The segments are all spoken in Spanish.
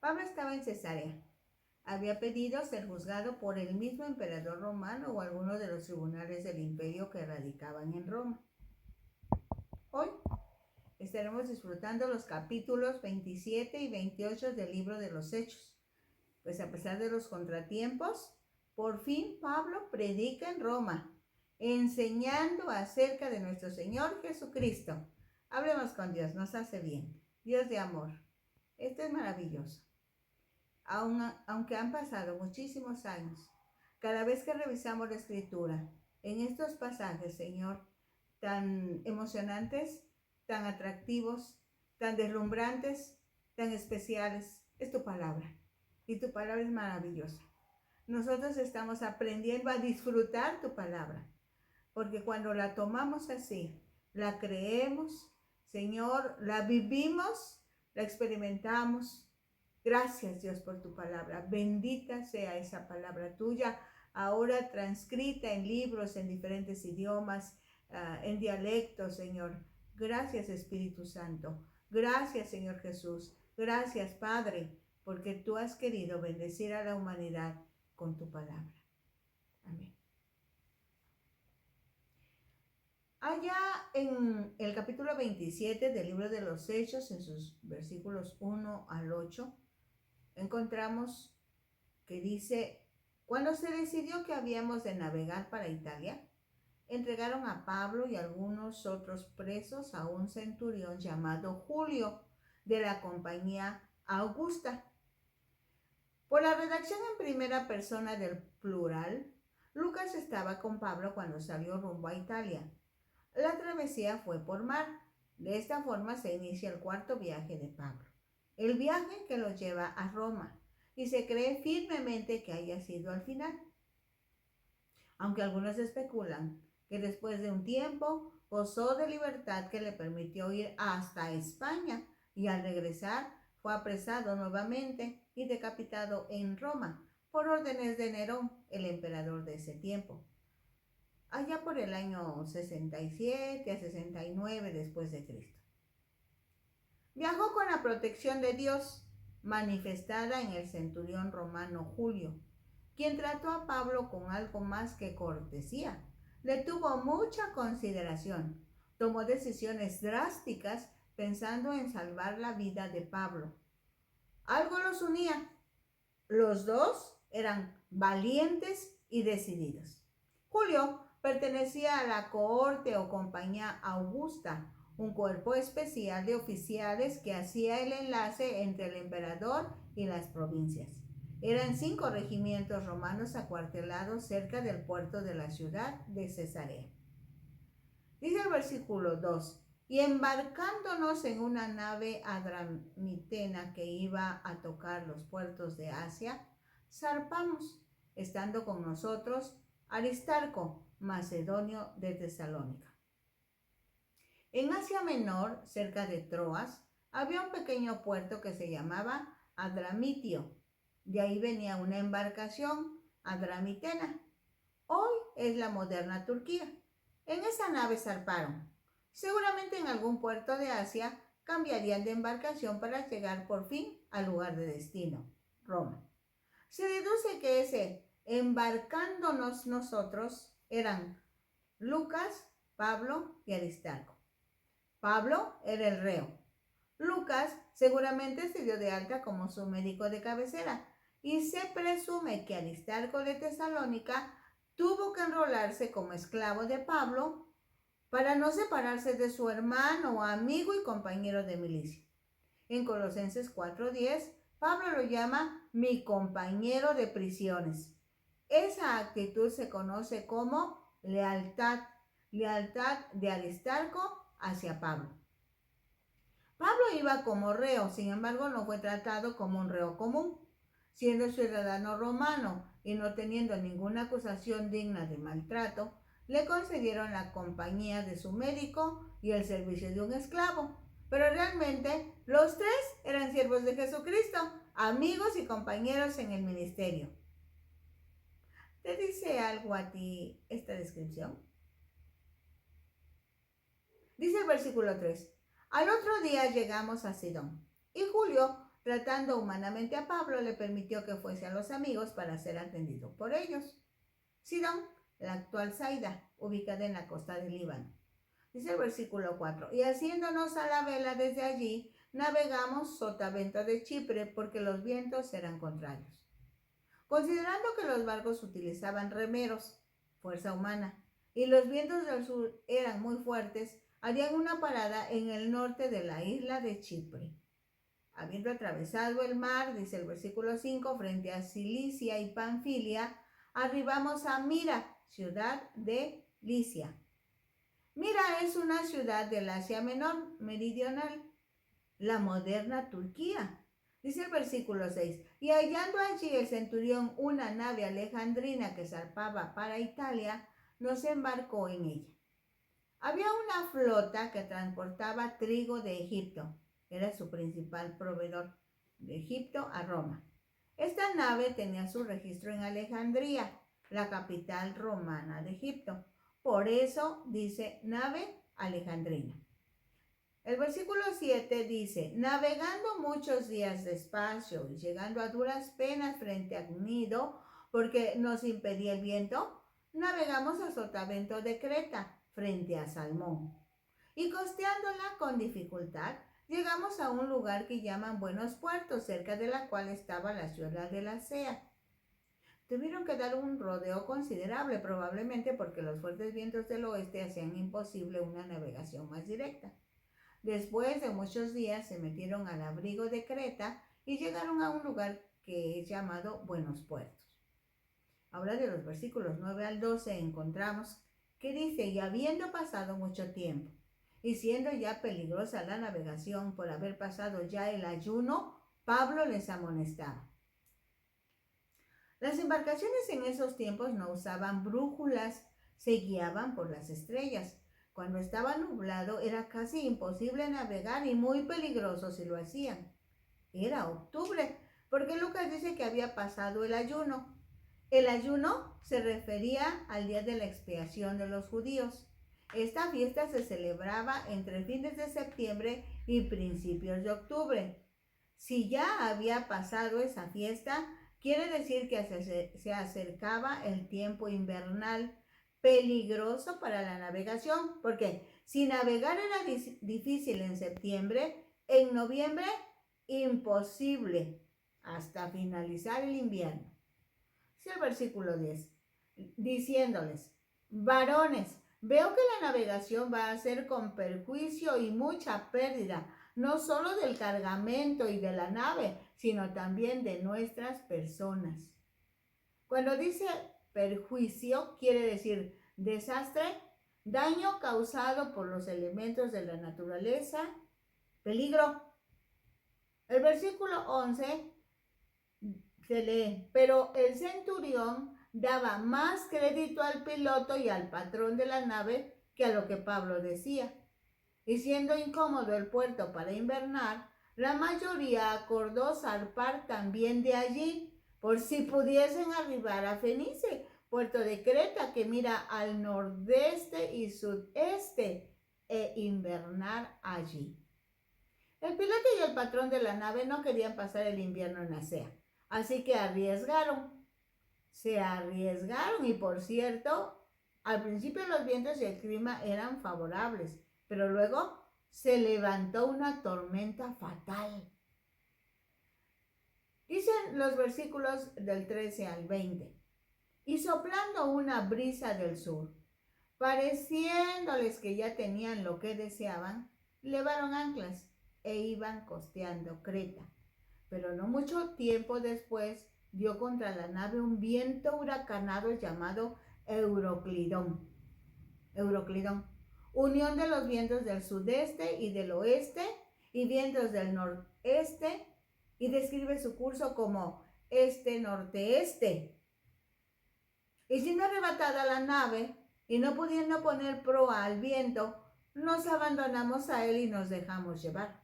Pablo estaba en Cesarea. Había pedido ser juzgado por el mismo emperador romano o alguno de los tribunales del imperio que radicaban en Roma. Hoy estaremos disfrutando los capítulos 27 y 28 del libro de los Hechos. Pues a pesar de los contratiempos, por fin Pablo predica en Roma, enseñando acerca de nuestro Señor Jesucristo. Hablemos con Dios, nos hace bien. Dios de amor. Esto es maravilloso. Aunque han pasado muchísimos años, cada vez que revisamos la Escritura, en estos pasajes, Señor, tan emocionantes, tan atractivos, tan deslumbrantes, tan especiales, es tu palabra. Y tu palabra es maravillosa. Nosotros estamos aprendiendo a disfrutar tu palabra, porque cuando la tomamos así, la creemos, Señor, la vivimos, la experimentamos. Gracias, Dios, por tu palabra. Bendita sea esa palabra tuya, ahora transcrita en libros en diferentes idiomas, en dialectos, Señor. Gracias, Espíritu Santo. Gracias, Señor Jesús. Gracias, Padre, porque tú has querido bendecir a la humanidad con tu palabra. Amén. Allá en el capítulo 27 del libro de los Hechos, en sus versículos 1 al 8, encontramos que dice: cuando se decidió que habíamos de navegar para Italia, entregaron a Pablo y algunos otros presos a un centurión llamado Julio, de la compañía Augusta. Por la redacción en primera persona del plural, Lucas estaba con Pablo cuando salió rumbo a Italia. La travesía fue por mar. De esta forma se inicia el cuarto viaje de Pablo, el viaje que lo lleva a Roma, y se cree firmemente que haya sido al final. Aunque algunos especulan que después de un tiempo gozó de libertad que le permitió ir hasta España, y al regresar fue apresado nuevamente y decapitado en Roma por órdenes de Nerón, el emperador de ese tiempo, allá por el año 67 a 69 después de Cristo. Viajó con la protección de Dios manifestada en el centurión romano Julio, quien trató a Pablo con algo más que cortesía. Le tuvo mucha consideración. Tomó decisiones drásticas pensando en salvar la vida de Pablo. Algo los unía. Los dos eran valientes y decididos. Julio pertenecía a la cohorte o compañía Augusta, un cuerpo especial de oficiales que hacía el enlace entre el emperador y las provincias. Eran 5 regimientos romanos acuartelados cerca del puerto de la ciudad de Cesarea. Dice el versículo 2: y embarcándonos en una nave adramitena que iba a tocar los puertos de Asia, zarpamos, estando con nosotros Aristarco, macedonio de Tesalónica. En Asia Menor, cerca de Troas, había un pequeño puerto que se llamaba Adramitio. De ahí venía una embarcación, Adramitena. Hoy es la moderna Turquía. En esa nave zarparon. Seguramente en algún puerto de Asia cambiarían de embarcación para llegar por fin al lugar de destino, Roma. Se deduce que ese embarcándonos nosotros eran Lucas, Pablo y Aristarco. Pablo era el reo. Lucas seguramente se dio de alta como su médico de cabecera, y se presume que Aristarco de Tesalónica tuvo que enrolarse como esclavo de Pablo para no separarse de su hermano, amigo y compañero de milicia. En Colosenses 4:10, Pablo lo llama mi compañero de prisiones. Esa actitud se conoce como lealtad de Aristarco hacia Pablo. Pablo iba como reo, sin embargo no fue tratado como un reo común. Siendo ciudadano romano y no teniendo ninguna acusación digna de maltrato, le concedieron la compañía de su médico y el servicio de un esclavo. Pero realmente los tres eran siervos de Jesucristo, amigos y compañeros en el ministerio. ¿Te dice algo a ti esta descripción? Dice el versículo 3: al otro día llegamos a Sidón, y Julio Tratando humanamente a Pablo, le permitió que fuese a los amigos para ser atendido por ellos. Sidón, la actual Saida, ubicada en la costa del Líbano. Dice el versículo 4, y haciéndonos a la vela desde allí, navegamos sotavento de Chipre porque los vientos eran contrarios. Considerando que los barcos utilizaban remeros, fuerza humana, y los vientos del sur eran muy fuertes, harían una parada en el norte de la isla de Chipre. Habiendo atravesado el mar, dice el versículo 5, frente a Cilicia y Panfilia, arribamos a Mira, ciudad de Licia. Mira es una ciudad del Asia Menor, meridional, la moderna Turquía. Dice el versículo 6, y hallando allí el centurión una nave alejandrina que zarpaba para Italia, nos embarcó en ella. Había una flota que transportaba trigo de Egipto, era su principal proveedor, de Egipto a Roma. Esta nave tenía su registro en Alejandría, la capital romana de Egipto. Por eso dice nave alejandrina. El versículo 7 dice, navegando muchos días despacio y llegando a duras penas frente a Gnido, porque nos impedía el viento, navegamos a sotavento de Creta, frente a Salmón. Y costeándola con dificultad, llegamos a un lugar que llaman Buenos Puertos, cerca de la cual estaba la ciudad de la Sea. Tuvieron que dar un rodeo considerable, probablemente porque los fuertes vientos del oeste hacían imposible una navegación más directa. Después de muchos días se metieron al abrigo de Creta y llegaron a un lugar que es llamado Buenos Puertos. Ahora de los versículos 9 al 12 encontramos que dice, y habiendo pasado mucho tiempo, y siendo ya peligrosa la navegación por haber pasado ya el ayuno, Pablo les amonestaba. Las embarcaciones en esos tiempos no usaban brújulas, se guiaban por las estrellas. Cuando estaba nublado era casi imposible navegar y muy peligroso si lo hacían. Era octubre, porque Lucas dice que había pasado el ayuno. El ayuno se refería al día de la expiación de los judíos. Esta fiesta se celebraba entre fines de septiembre y principios de octubre. Si ya había pasado esa fiesta, quiere decir que se acercaba el tiempo invernal, peligroso para la navegación, porque si navegar era difícil en septiembre, en noviembre imposible hasta finalizar el invierno. Sí, el versículo 10, diciéndoles, varones, veo que la navegación va a ser con perjuicio y mucha pérdida, no solo del cargamento y de la nave, sino también de nuestras personas. Cuando dice perjuicio, quiere decir desastre, daño causado por los elementos de la naturaleza, peligro. El versículo 11 se lee, pero el centurión daba más crédito al piloto y al patrón de la nave que a lo que Pablo decía. Y siendo incómodo el puerto para invernar, la mayoría acordó zarpar también de allí, por si pudiesen arribar a Fenice, puerto de Creta que mira al nordeste y sudeste, e invernar allí. El piloto y el patrón de la nave no querían pasar el invierno en Asea, así que se arriesgaron y por cierto, al principio los vientos y el clima eran favorables, pero luego se levantó una tormenta fatal. Dicen los versículos del 13 al 20, y soplando una brisa del sur, pareciéndoles que ya tenían lo que deseaban, levaron anclas e iban costeando Creta. Pero no mucho tiempo después dio contra la nave un viento huracanado llamado Euroclidón, unión de los vientos del sudeste y del oeste y vientos del noreste, y describe su curso como este-norteeste. Y siendo arrebatada la nave y no pudiendo poner proa al viento, nos abandonamos a él y nos dejamos llevar.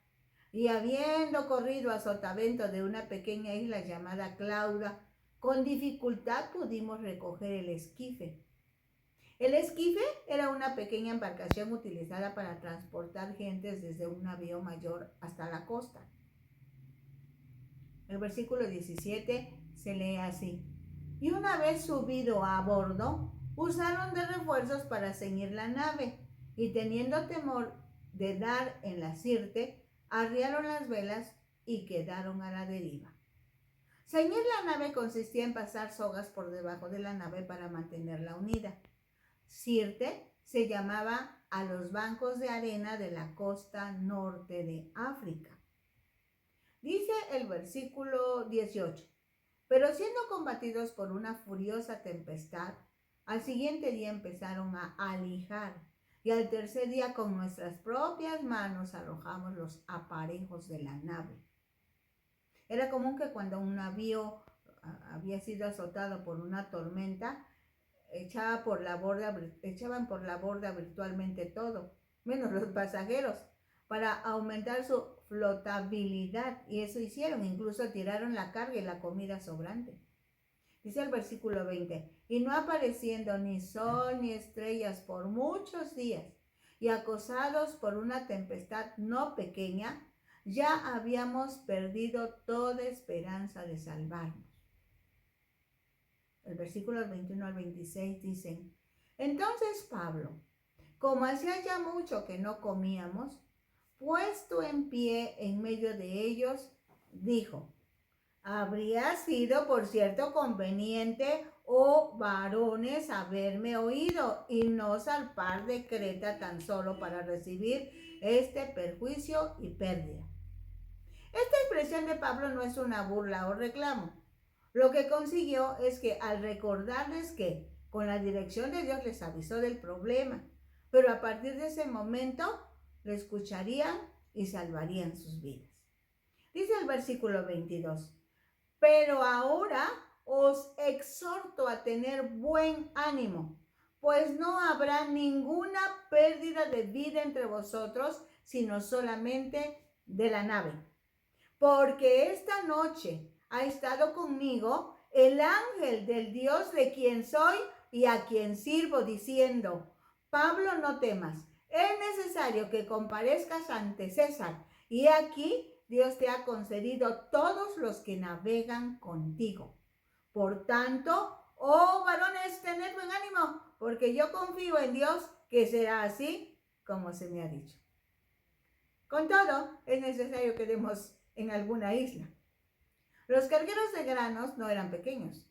Y habiendo corrido a sotavento de una pequeña isla llamada Clauda, con dificultad pudimos recoger el esquife. El esquife era una pequeña embarcación utilizada para transportar gentes desde un navío mayor hasta la costa. El versículo 17 se lee así. Y una vez subido a bordo, usaron de refuerzos para ceñir la nave, y teniendo temor de dar en la sirte, arriaron las velas y quedaron a la deriva. Ceñir la nave consistía en pasar sogas por debajo de la nave para mantenerla unida. Sirte se llamaba a los bancos de arena de la costa norte de África. Dice el versículo 18, pero siendo combatidos por una furiosa tempestad, al siguiente día empezaron a alijar, y al tercer día con nuestras propias manos arrojamos los aparejos de la nave. Era común que cuando un navío había sido azotado por una tormenta, echaban por la borda virtualmente todo, menos los pasajeros, para aumentar su flotabilidad, y eso hicieron, incluso tiraron la carga y la comida sobrante. Dice el versículo 20, y no apareciendo ni sol ni estrellas por muchos días, y acosados por una tempestad no pequeña, ya habíamos perdido toda esperanza de salvarnos. El versículo 21 al 26 dicen, entonces Pablo, como hacía ya mucho que no comíamos, puesto en pie en medio de ellos, dijo, habría sido por cierto conveniente, oh varones, haberme oído y no zarpar de Creta tan solo para recibir este perjuicio y pérdida. Esta expresión de Pablo no es una burla o reclamo. Lo que consiguió es que al recordarles que con la dirección de Dios les avisó del problema, pero a partir de ese momento lo escucharían y salvarían sus vidas. Dice el versículo 22, pero ahora os exhorto a tener buen ánimo, pues no habrá ninguna pérdida de vida entre vosotros, sino solamente de la nave. Porque esta noche ha estado conmigo el ángel del Dios de quien soy y a quien sirvo, diciendo, Pablo, no temas, es necesario que comparezcas ante César, y aquí Dios te ha concedido todos los que navegan contigo. Por tanto, oh varones, tened buen ánimo, porque yo confío en Dios que será así como se me ha dicho. Con todo, es necesario que demos en alguna isla. Los cargueros de granos no eran pequeños,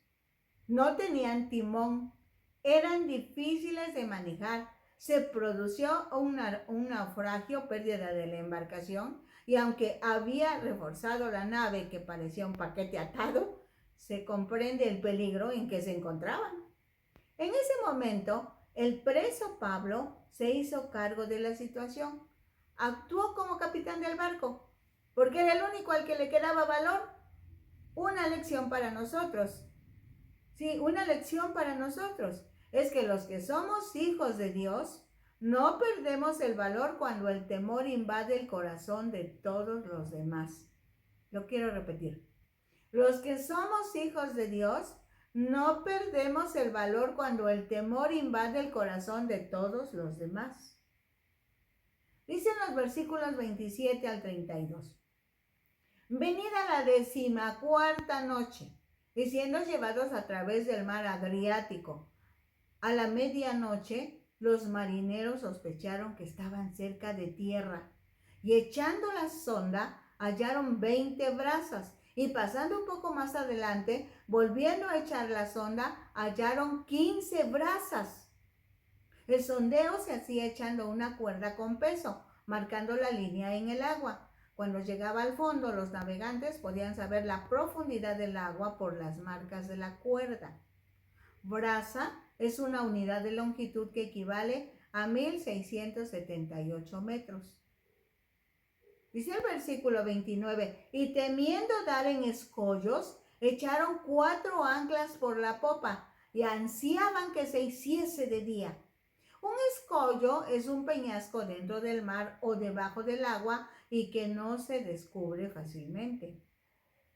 no tenían timón, eran difíciles de manejar, se produjo un naufragio, pérdida de la embarcación, y aunque había reforzado la nave que parecía un paquete atado, se comprende el peligro en que se encontraban. En ese momento, el preso Pablo se hizo cargo de la situación, actuó como capitán del barco, porque era el único al que le quedaba valor. Una lección para nosotros. Sí, una lección para nosotros. Es que los que somos hijos de Dios, no perdemos el valor cuando el temor invade el corazón de todos los demás. Lo quiero repetir. Los que somos hijos de Dios, no perdemos el valor cuando el temor invade el corazón de todos los demás. Dicen los versículos 27 al 32. Venid a la 14ª noche, y siendo llevados a través del mar Adriático, a la medianoche, los marineros sospecharon que estaban cerca de tierra, y echando la sonda, hallaron 20 brazas, y pasando un poco más adelante, volviendo a echar la sonda, hallaron 15 brazas. El sondeo se hacía echando una cuerda con peso, marcando la línea en el agua. Cuando llegaba al fondo, los navegantes podían saber la profundidad del agua por las marcas de la cuerda. Braza es una unidad de longitud que equivale a 1678 metros. Dice el versículo 29, y temiendo dar en escollos, echaron 4 anclas por la popa y ansiaban que se hiciese de día. Un escollo es un peñasco dentro del mar o debajo del agua y que no se descubre fácilmente.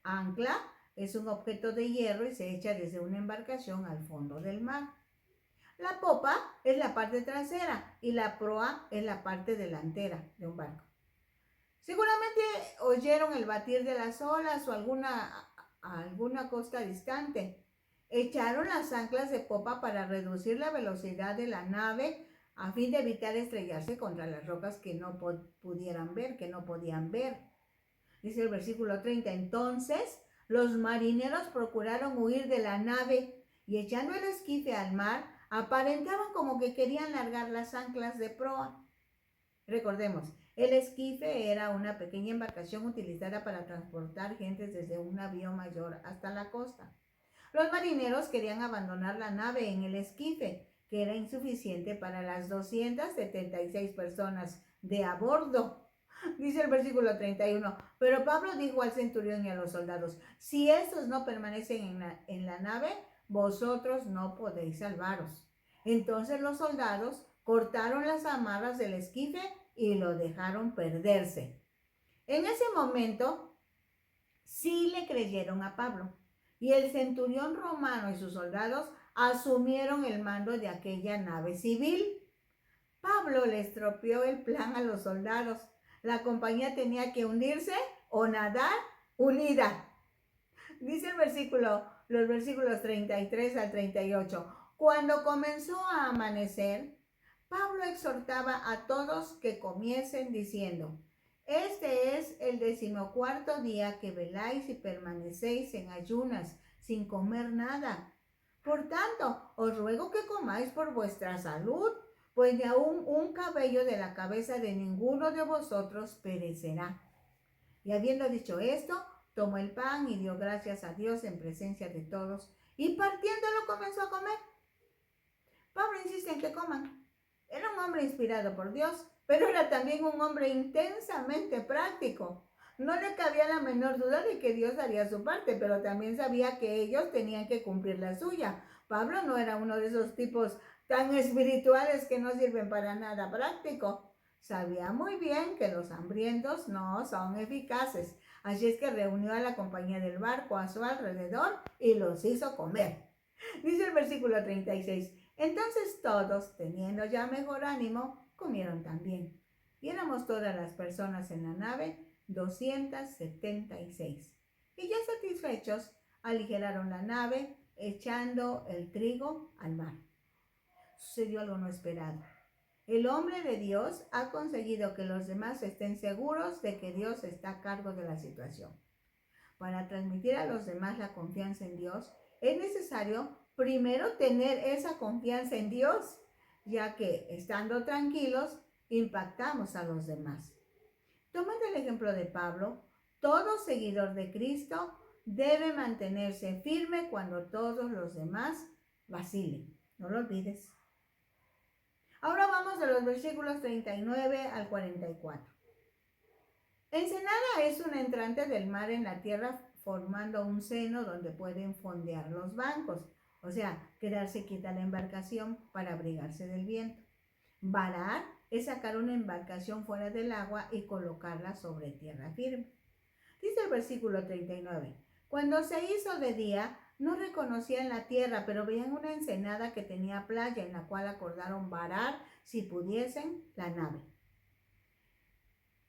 Ancla es un objeto de hierro y se echa desde una embarcación al fondo del mar. La popa es la parte trasera y la proa es la parte delantera de un barco. Seguramente oyeron el batir de las olas o alguna costa distante. Echaron las anclas de popa para reducir la velocidad de la nave a fin de evitar estrellarse contra las rocas que no pudieran ver, que no podían ver. Dice el versículo 30, entonces los marineros procuraron huir de la nave y echando el esquife al mar, aparentaban como que querían largar las anclas de proa. Recordemos, el esquife era una pequeña embarcación utilizada para transportar gentes desde un navío mayor hasta la costa. Los marineros querían abandonar la nave en el esquife, que era insuficiente para las 276 personas de a bordo. Dice el versículo 31, pero Pablo dijo al centurión y a los soldados, si estos no permanecen en la nave, vosotros no podéis salvaros. Entonces los soldados cortaron las amarras del esquife y lo dejaron perderse. En ese momento, sí le creyeron a Pablo, y el centurión romano y sus soldados asumieron el mando de aquella nave civil. Pablo le estropeó el plan a los soldados. La compañía tenía que hundirse o nadar unida. Dice los versículos 33 al 38. Cuando comenzó a amanecer, Pablo exhortaba a todos que comiesen diciendo, este es el 14º día que veláis y permanecéis en ayunas, sin comer nada. Por tanto, os ruego que comáis por vuestra salud, pues ni aun un cabello de la cabeza de ninguno de vosotros perecerá. Y habiendo dicho esto, tomó el pan y dio gracias a Dios en presencia de todos, y partiéndolo comenzó a comer. Pablo insiste en que coman. Era un hombre inspirado por Dios, pero era también un hombre intensamente práctico. No le cabía la menor duda de que Dios haría su parte, pero también sabía que ellos tenían que cumplir la suya. Pablo no era uno de esos tipos tan espirituales que no sirven para nada práctico. Sabía muy bien que los hambrientos no son eficaces, así es que reunió a la compañía del barco a su alrededor y los hizo comer. Dice el versículo 36. Entonces todos, teniendo ya mejor ánimo, comieron también. Y éramos todas las personas en la nave, 276. Y ya satisfechos, aligeraron la nave, echando el trigo al mar. Sucedió algo no esperado. El hombre de Dios ha conseguido que los demás estén seguros de que Dios está a cargo de la situación. Para transmitir a los demás la confianza en Dios, es necesario primero tener esa confianza en Dios, ya que estando tranquilos impactamos a los demás. Tomando el ejemplo de Pablo, todo seguidor de Cristo debe mantenerse firme cuando todos los demás vacilen. No lo olvides. Ahora vamos de los versículos 39 al 44. Ensenada es un entrante del mar en la tierra formando un seno donde pueden fondear los bancos, o sea, quedarse quieta la embarcación para abrigarse del viento. Varar es sacar una embarcación fuera del agua y colocarla sobre tierra firme. Dice el versículo 39, cuando se hizo de día, no reconocían la tierra, pero veían una ensenada que tenía playa en la cual acordaron varar, si pudiesen, la nave.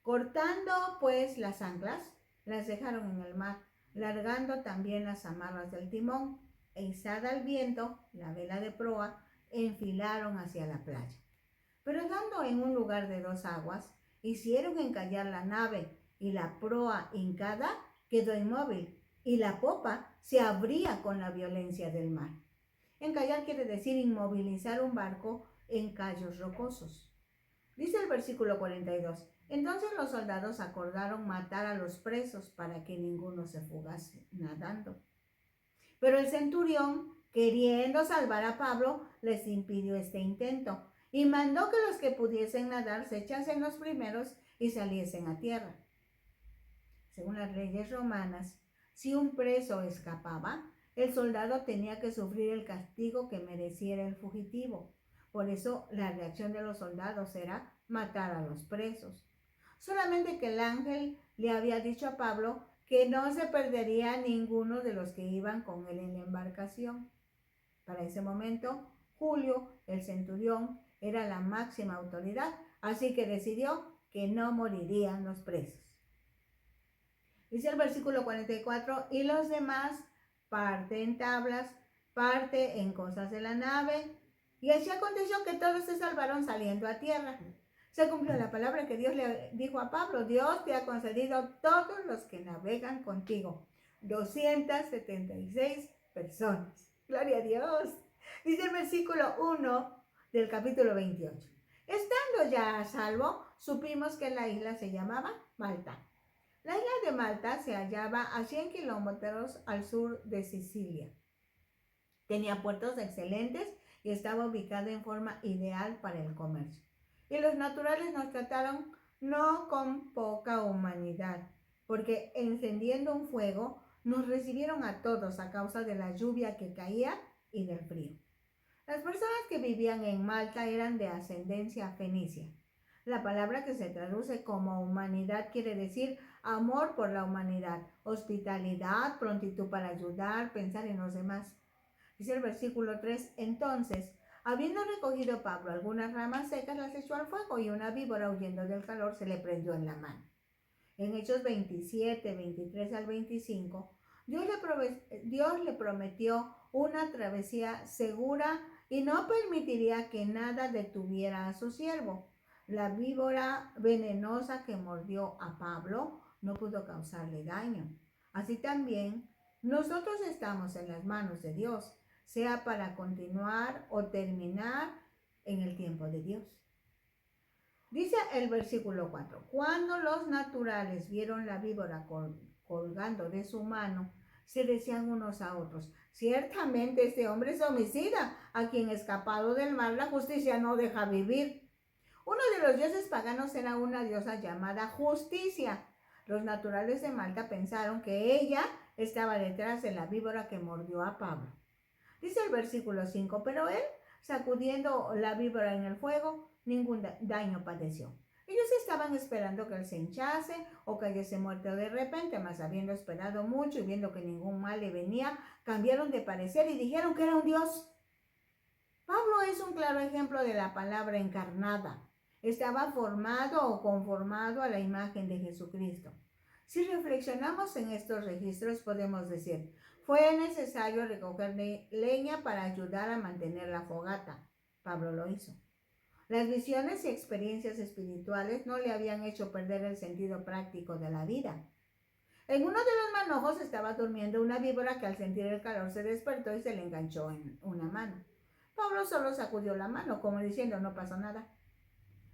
Cortando pues las anclas, las dejaron en el mar, largando también las amarras del timón, e izada al viento, la vela de proa, enfilaron hacia la playa. Pero dando en un lugar de 2 aguas, hicieron encallar la nave, y la proa hincada quedó inmóvil, y la popa se abría con la violencia del mar. Encallar quiere decir inmovilizar un barco en cayos rocosos. Dice el versículo 42, entonces los soldados acordaron matar a los presos para que ninguno se fugase nadando. Pero el centurión, queriendo salvar a Pablo, les impidió este intento y mandó que los que pudiesen nadar se echasen los primeros y saliesen a tierra. Según las leyes romanas, si un preso escapaba, el soldado tenía que sufrir el castigo que mereciera el fugitivo. Por eso la reacción de los soldados era matar a los presos. Solamente que el ángel le había dicho a Pablo que no se perdería ninguno de los que iban con él en la embarcación. Para ese momento, Julio, el centurión, era la máxima autoridad, así que decidió que no morirían los presos. Dice el versículo 44, y los demás parte en tablas, parte en cosas de la nave, y así aconteció que todos se salvaron saliendo a tierra. Se cumplió la palabra que Dios le dijo a Pablo, Dios te ha concedido todos los que navegan contigo, 276 personas. Gloria a Dios. Dice el versículo 1 del capítulo 28. Estando ya a salvo, supimos que la isla se llamaba Malta. La isla de Malta se hallaba a 100 kilómetros al sur de Sicilia. Tenía puertos excelentes y estaba ubicada en forma ideal para el comercio. Y los naturales nos trataron no con poca humanidad, porque encendiendo un fuego nos recibieron a todos a causa de la lluvia que caía y del frío. Las personas que vivían en Malta eran de ascendencia fenicia. La palabra que se traduce como humanidad quiere decir amor por la humanidad, hospitalidad, prontitud para ayudar, pensar en los demás. Dice el versículo 3, entonces, habiendo recogido Pablo algunas ramas secas, las echó al fuego y una víbora huyendo del calor se le prendió en la mano. En Hechos 27, 23 al 25, Dios le prometió una travesía segura y no permitiría que nada detuviera a su siervo. La víbora venenosa que mordió a Pablo no pudo causarle daño. Así también, nosotros estamos en las manos de Dios, sea para continuar o terminar en el tiempo de Dios. Dice el versículo 4, cuando los naturales vieron la víbora colgando de su mano, se decían unos a otros, ciertamente este hombre es homicida, a quien escapado del mar la justicia no deja vivir. Uno de los dioses paganos era una diosa llamada Justicia. Los naturales de Malta pensaron que ella estaba detrás de la víbora que mordió a Pablo. Dice el versículo 5, pero él, sacudiendo la víbora en el fuego, ningún daño padeció. Ellos estaban esperando que él se hinchase o cayese muerto de repente, mas habiendo esperado mucho y viendo que ningún mal le venía, cambiaron de parecer y dijeron que era un dios. Pablo es un claro ejemplo de la palabra encarnada. Estaba formado o conformado a la imagen de Jesucristo. Si reflexionamos en estos registros, podemos decir, fue necesario recoger leña para ayudar a mantener la fogata. Pablo lo hizo. Las visiones y experiencias espirituales no le habían hecho perder el sentido práctico de la vida. En uno de los manojos estaba durmiendo una víbora que al sentir el calor se despertó y se le enganchó en una mano. Pablo solo sacudió la mano, como diciendo, no pasó nada.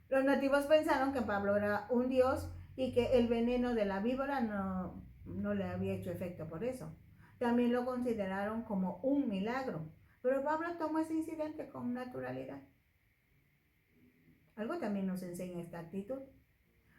Los nativos pensaron que Pablo era un dios y que el veneno de la víbora no le había hecho efecto por eso. También lo consideraron como un milagro, pero Pablo tomó ese incidente con naturalidad. Algo también nos enseña esta actitud.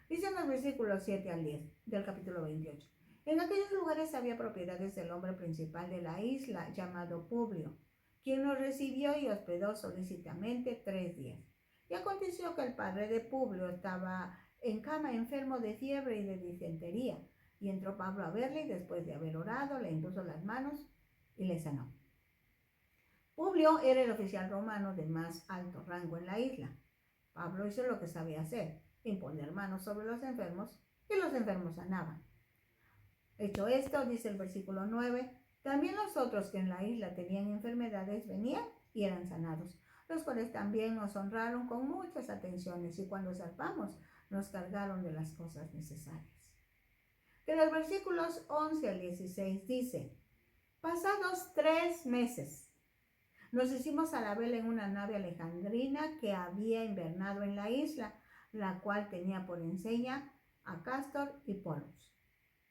Dice en los versículos 7 al 10 del capítulo 28. En aquellos lugares había propiedades del hombre principal de la isla, llamado Publio, quien nos recibió y hospedó solícitamente 3 días. Y aconteció que el padre de Publio estaba en cama enfermo de fiebre y de disentería. Y entró Pablo a verle y después de haber orado le impuso las manos y le sanó. Publio era el oficial romano de más alto rango en la isla. Pablo hizo lo que sabía hacer, imponer manos sobre los enfermos y los enfermos sanaban. Hecho esto, dice el versículo 9, también los otros que en la isla tenían enfermedades venían y eran sanados, los cuales también nos honraron con muchas atenciones y cuando zarpamos nos cargaron de las cosas necesarias. De los versículos 11 al 16 dice, pasados 3 meses, nos hicimos a la vela en una nave alejandrina que había invernado en la isla, la cual tenía por enseña a Cástor y Polos.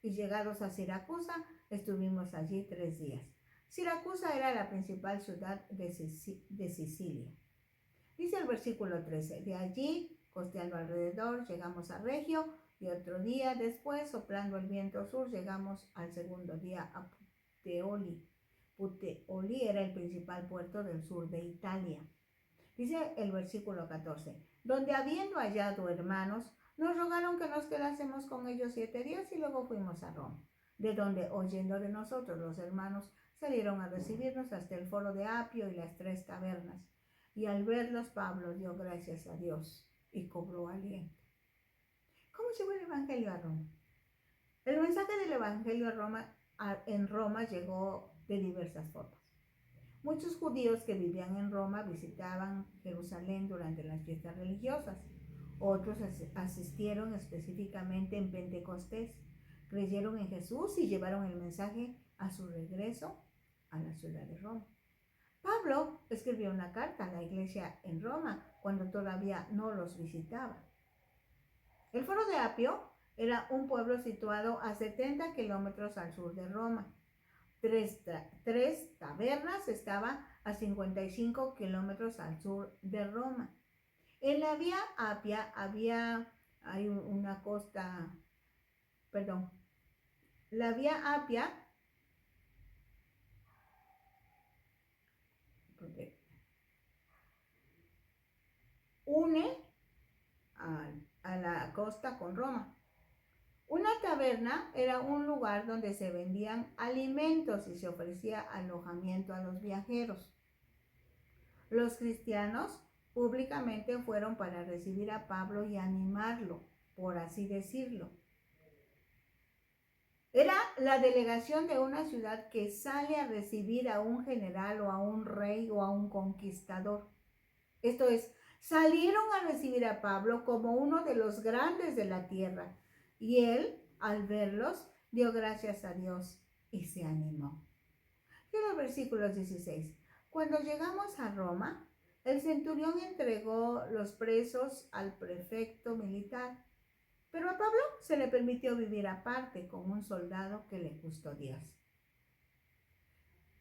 Y llegados a Siracusa, estuvimos allí 3 días. Siracusa era la principal ciudad de Sicilia. Dice el versículo 13, de allí, costeando alrededor, llegamos a Regio, y otro día después, soplando el viento sur, llegamos al segundo día a Puteoli. Puteoli era el principal puerto del sur de Italia. Dice el versículo 14, donde habiendo hallado hermanos, nos rogaron que nos quedásemos con ellos 7 días y luego fuimos a Roma, de donde, oyendo de nosotros los hermanos, salieron a recibirnos hasta el foro de Apio y las 3 tabernas. Y al verlos, Pablo dio gracias a Dios y cobró aliento. ¿Cómo llegó el Evangelio a Roma? El mensaje del Evangelio en Roma llegó de diversas formas. Muchos judíos que vivían en Roma visitaban Jerusalén durante las fiestas religiosas. Otros asistieron específicamente en Pentecostés, creyeron en Jesús y llevaron el mensaje a su regreso a la ciudad de Roma. Pablo escribió una carta a la iglesia en Roma cuando todavía no los visitaba. El Foro de Apio era un pueblo situado a 70 kilómetros al sur de Roma. Tres Tabernas estaba a 55 kilómetros al sur de Roma. En la vía Apia hay una costa, perdón, la vía Apia une a la costa con Roma. Una taberna era un lugar donde se vendían alimentos y se ofrecía alojamiento a los viajeros. Los cristianos públicamente fueron para recibir a Pablo y animarlo, por así decirlo. Era la delegación de una ciudad que sale a recibir a un general o a un rey o a un conquistador. Esto es, salieron a recibir a Pablo como uno de los grandes de la tierra. Y él, al verlos, dio gracias a Dios y se animó. Y los versículos 16. Cuando llegamos a Roma, el centurión entregó los presos al prefecto militar, pero a Pablo se le permitió vivir aparte con un soldado que le custodiase.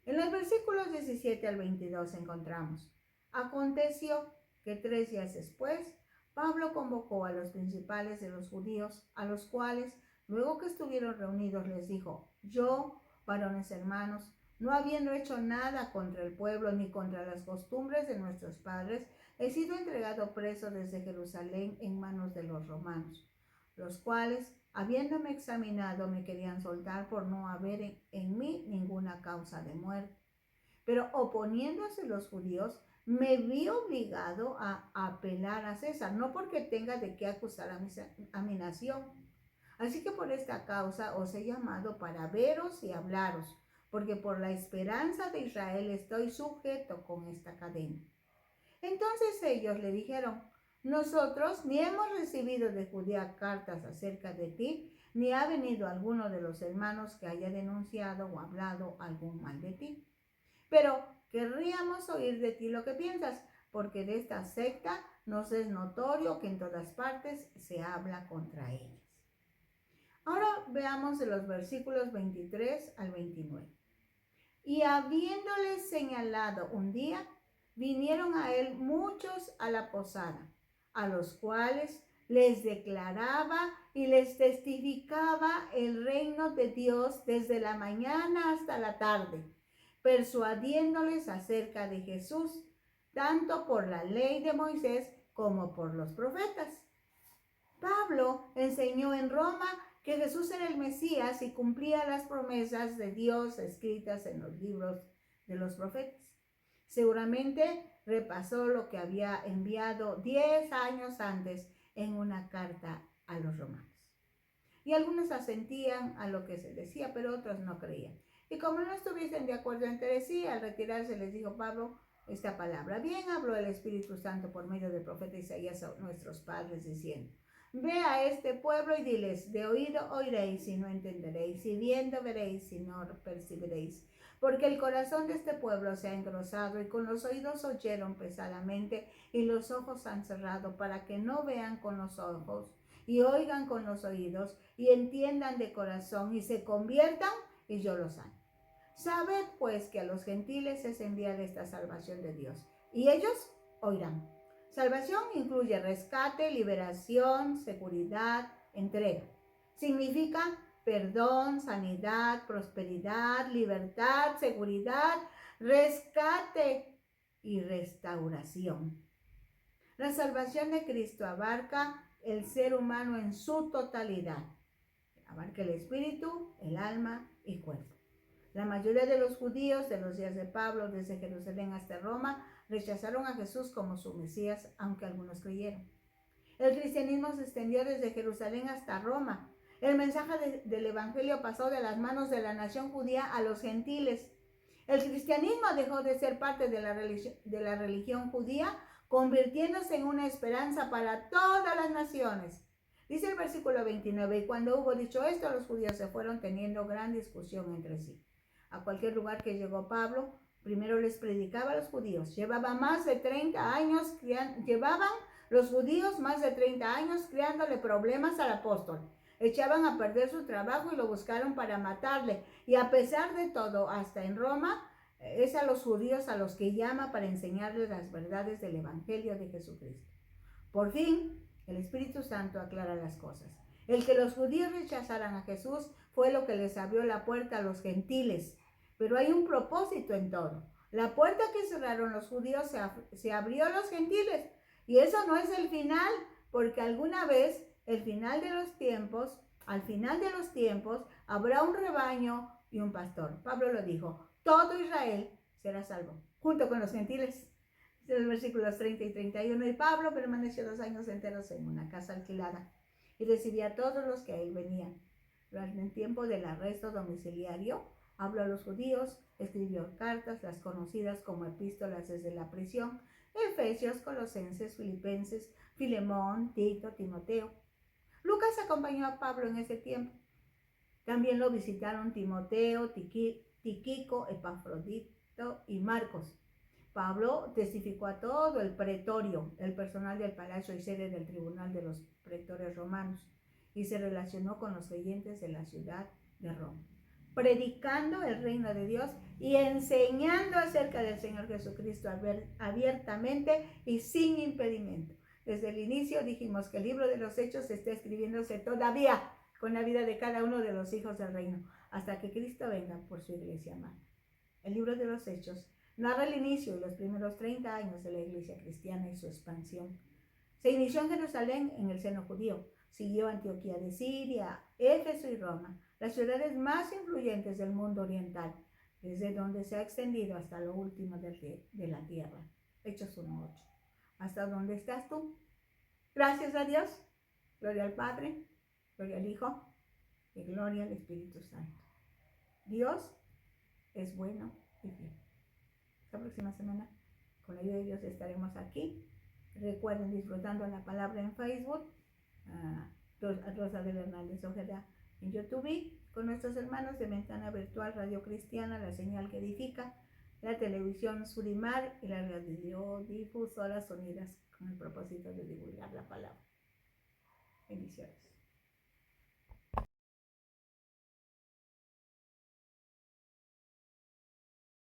En los versículos 17 al 22 encontramos: aconteció que 3 días después, Pablo convocó a los principales de los judíos, a los cuales, luego que estuvieron reunidos, les dijo: yo, varones hermanos, no habiendo hecho nada contra el pueblo ni contra las costumbres de nuestros padres, he sido entregado preso desde Jerusalén en manos de los romanos, los cuales, habiéndome examinado, me querían soltar por no haber en mí ninguna causa de muerte. Pero oponiéndose los judíos, me vi obligado a apelar a César, no porque tenga de qué acusar a mi nación. Así que por esta causa os he llamado para veros y hablaros, porque por la esperanza de Israel estoy sujeto con esta cadena. Entonces ellos le dijeron: nosotros ni hemos recibido de Judea cartas acerca de ti, ni ha venido alguno de los hermanos que haya denunciado o hablado algún mal de ti. Pero querríamos oír de ti lo que piensas, porque de esta secta nos es notorio que en todas partes se habla contra ellas. Ahora veamos de los versículos 23 al 29. Y habiéndoles señalado un día, vinieron a él muchos a la posada, a los cuales les declaraba y les testificaba el reino de Dios desde la mañana hasta la tarde, persuadiéndoles acerca de Jesús, tanto por la ley de Moisés como por los profetas. Pablo enseñó en Roma que Jesús era el Mesías y cumplía las promesas de Dios escritas en los libros de los profetas. Seguramente repasó lo que había enviado 10 años antes en una carta a los romanos. Y algunos asentían a lo que se decía, pero otros no creían. Y como no estuviesen de acuerdo entre sí, al retirarse les dijo Pablo esta palabra: bien habló el Espíritu Santo por medio del profeta Isaías a nuestros padres, diciendo: ve a este pueblo y diles, de oído oiréis y no entenderéis, y viendo veréis y no percibiréis. Porque el corazón de este pueblo se ha engrosado, y con los oídos oyeron pesadamente, y los ojos han cerrado, para que no vean con los ojos, y oigan con los oídos, y entiendan de corazón, y se conviertan, y yo los sane. Sabed pues que a los gentiles es enviada esta salvación de Dios, y ellos oirán. Salvación incluye rescate, liberación, seguridad, entrega. Significa perdón, sanidad, prosperidad, libertad, seguridad, rescate y restauración. La salvación de Cristo abarca el ser humano en su totalidad. Abarca el espíritu, el alma y cuerpo. La mayoría de los judíos de los días de Pablo, desde Jerusalén hasta Roma, rechazaron a Jesús como su Mesías, aunque algunos creyeron. El cristianismo se extendió desde Jerusalén hasta Roma. El mensaje del Evangelio pasó de las manos de la nación judía a los gentiles. El cristianismo dejó de ser parte de la religión judía, convirtiéndose en una esperanza para todas las naciones. Dice el versículo 29, y cuando hubo dicho esto, los judíos se fueron teniendo gran discusión entre sí. A cualquier lugar que llegó Pablo, primero les predicaba a los judíos. Llevaban los judíos más de 30 años creándole problemas al apóstol. Echaban a perder su trabajo y lo buscaron para matarle. Y a pesar de todo, hasta en Roma, es a los judíos a los que llama para enseñarles las verdades del Evangelio de Jesucristo. Por fin, el Espíritu Santo aclara las cosas. El que los judíos rechazaran a Jesús fue lo que les abrió la puerta a los gentiles. Pero hay un propósito en todo. La puerta que cerraron los judíos se abrió a los gentiles. Y eso no es el final, porque alguna vez, al final de los tiempos, habrá un rebaño y un pastor. Pablo lo dijo, todo Israel será salvo, junto con los gentiles. De los versículos 30 y 31, y Pablo permaneció 2 años enteros en una casa alquilada y recibía a todos los que a él venían. Durante el tiempo del arresto domiciliario, habló a los judíos, escribió cartas, las conocidas como epístolas desde la prisión, Efesios, Colosenses, Filipenses, Filemón, Tito, Timoteo. Lucas acompañó a Pablo en ese tiempo. También lo visitaron Timoteo, Tíquico, Epafrodito y Marcos. Pablo testificó a todo el pretorio, el personal del palacio y sede del tribunal de los pretores romanos, y se relacionó con los creyentes de la ciudad de Roma, predicando el reino de Dios y enseñando acerca del Señor Jesucristo abiertamente y sin impedimento. Desde el inicio dijimos que el libro de los Hechos está escribiéndose todavía con la vida de cada uno de los hijos del reino, hasta que Cristo venga por su iglesia amada. El libro de los Hechos narra el inicio y los primeros 30 años de la iglesia cristiana y su expansión. Se inició en Jerusalén, en el seno judío. Siguió Antioquía de Siria, Éfeso y Roma, las ciudades más influyentes del mundo oriental, desde donde se ha extendido hasta lo último de la tierra. Hechos 1:8. ¿Hasta dónde estás tú? Gracias a Dios. Gloria al Padre, gloria al Hijo y gloria al Espíritu Santo. Dios es bueno y fiel. La próxima semana, con la ayuda de Dios, estaremos aquí. Recuerden, disfrutando la palabra en Facebook, Rosa del Hernández Ojeda en YouTube, con nuestros hermanos de Ventana Virtual Radio Cristiana, la señal que edifica, la televisión Surimar y las radiodifusoras unidas con el propósito de divulgar la palabra. Bendiciones.